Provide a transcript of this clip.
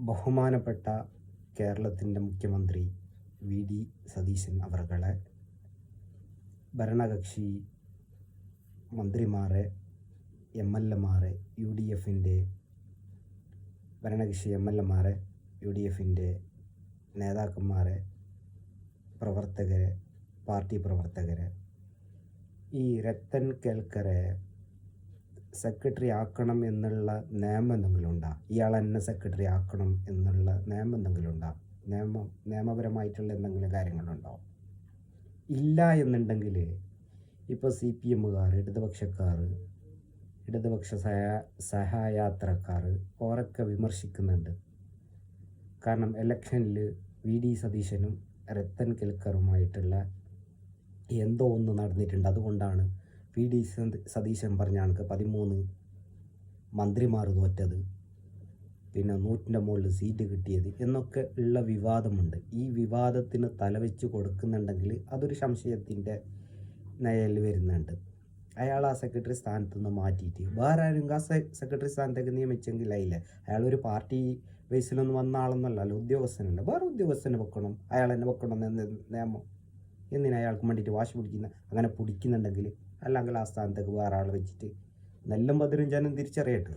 ബഹുമാനപ്പെട്ട കേരളത്തിൻ്റെ മുഖ്യമന്ത്രി വി ഡി സതീശൻ അവർകളെ ഭരണകക്ഷി മന്ത്രിമാരെ എം എൽ എമാരെ യു ഡി എഫിൻ്റെ ഭരണകക്ഷി എം എൽ എമാരെ യു ഡി എഫിൻ്റെ നേതാക്കന്മാരെ പ്രവർത്തകരെ പാർട്ടി പ്രവർത്തകരെ ഈ രത്തൻ കേൽക്കറെ സെക്രട്ടറി ആക്കണം എന്നുള്ള നിയമം എന്തെങ്കിലും ഉണ്ടോ? ഇയാൾ എന്നെ സെക്രട്ടറി ആക്കണം എന്നുള്ള നിയമം എന്തെങ്കിലും ഉണ്ടോ? നിയമപരമായിട്ടുള്ള എന്തെങ്കിലും കാര്യങ്ങളുണ്ടോ? ഇല്ല എന്നുണ്ടെങ്കിൽ ഇപ്പോൾ CPM-കാർ, ഇടതുപക്ഷ സഹയാത്രക്കാർ ഓരൊക്കെ വിമർശിക്കുന്നുണ്ട്. കാരണം ഇലക്ഷനിൽ വി ഡി സതീശനും രത്തൻ കേൽക്കറുമായിട്ടുള്ള എന്തോ ഒന്ന് നടന്നിട്ടുണ്ട്. അതുകൊണ്ടാണ് വി ഡി സതീശൻ പറഞ്ഞ കണക്ക് 13 മന്ത്രിമാർ തോറ്റത്, പിന്നെ 100ൻ്റെ മുകളിൽ സീറ്റ് കിട്ടിയത് എന്നൊക്കെ ഉള്ള വിവാദമുണ്ട്. ഈ വിവാദത്തിന് തലവെച്ച് കൊടുക്കുന്നുണ്ടെങ്കിൽ അതൊരു സംശയത്തിൻ്റെ നിഴൽ വരുന്നുണ്ട്. അയാൾ ആ സെക്രട്ടറി സ്ഥാനത്ത് നിന്ന് മാറ്റിയിട്ട് വേറെ ആരെങ്കിലും ആ സെക്രട്ടറി സ്ഥാനത്തേക്ക് നിയമിച്ചെങ്കിൽ അതില്ലേ, അയാളൊരു പാർട്ടി ബേസിലൊന്നും വന്ന ആളൊന്നുമല്ലല്ലോ, ഉദ്യോഗസ്ഥനല്ല, വേറെ ഉദ്യോഗസ്ഥനെ വെക്കണം, അയാൾ എന്നെ വെക്കണം എന്ന നിയമം എന്തിനാ അയാൾക്ക് വേണ്ടിയിട്ട് വാശി പിടിക്കുന്ന? അങ്ങനെ പിടിക്കുന്നുണ്ടെങ്കിൽ അല്ലെങ്കിൽ ആ സ്ഥാനത്തേക്ക് വേറെ ആൾ വെച്ചിട്ട് നെല്ലും പതിരും ജനം തിരിച്ചറിയട്ടെ.